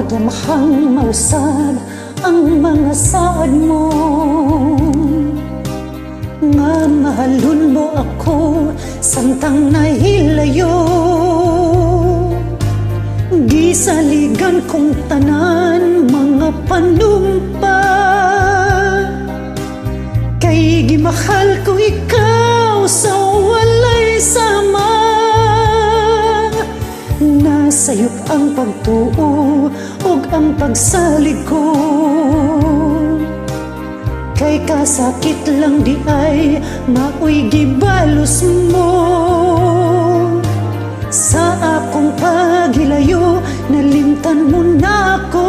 Yamahang mausad ang mga saad mo, nga mahalon mo ako samtang nahilayo. Gisaligan kong tanan mga panumpa, kay gimahal ko ikaw sa walay sama. Nasayop ang pagtuo ug ang pagsalig ko, kay kasakit lang di ay maoy gibalos mo. Sa akong paghilayo nalimtan mo na ako,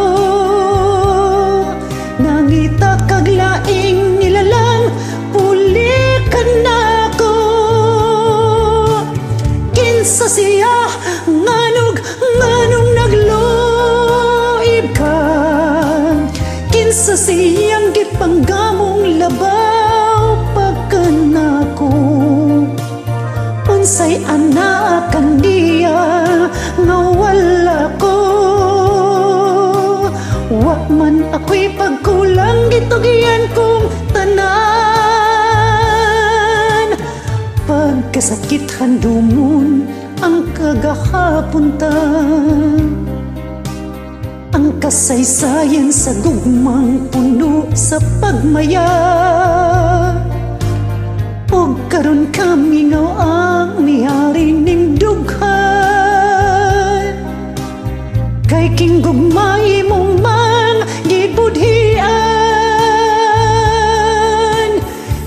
nangita kag laing nilalang puli ka na ako. Kinsa siya nganong nagloib ka, kinsa siyang gipanggamong labaw pagkanako. Unsay anak kandiya nga wala ko, wa man ako'y pagkulang gitugian kong tanan. Pagkasakit handumon ang kagahapunta, ang kasaysayan sa gugmang puno sa pagmaya. Og karon kami nga ang miyari ning dughan, kay king gugmay mong mang gibudhian.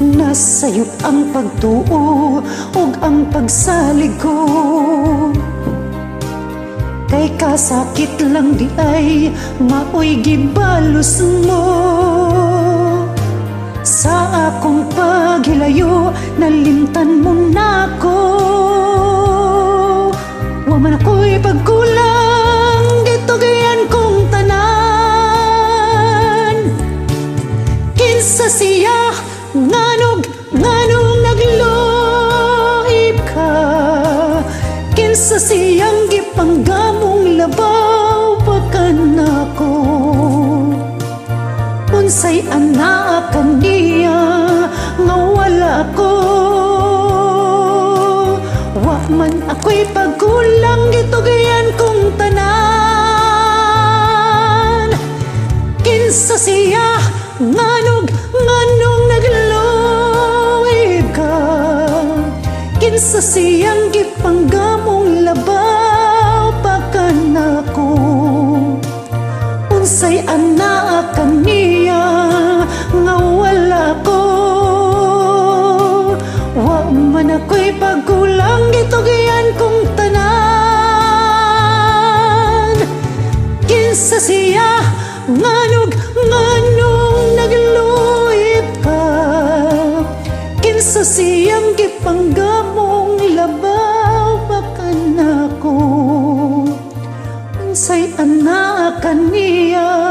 Nasayop ang pagtuo og ang pagsalig ko, kay kasakit lang di ay maoy gibalos mo. Sa akong paghilayo nalimtan mo na ako, wa man ako'y pagkulang gitugian kong tanan. Kinsa siya nganong nagloib ka, kinsa siyang gipanggamong labaw pagkanako. Unsay anak kandiya nga wala ko, wa man ako'y pagkulang gitugian kong tanan. Kinsa siya nganong nagloib ka, kinsa siyang gipanggamong labaw pagkanako. Unsay anak kaniya nga wala ko, wa man ako'y pagkulang gitugian kong tanan. Kinsa siya nganong nagluib ka, kinsa siyang gipanggamong labaw pagkanako. Unsay anak kaniya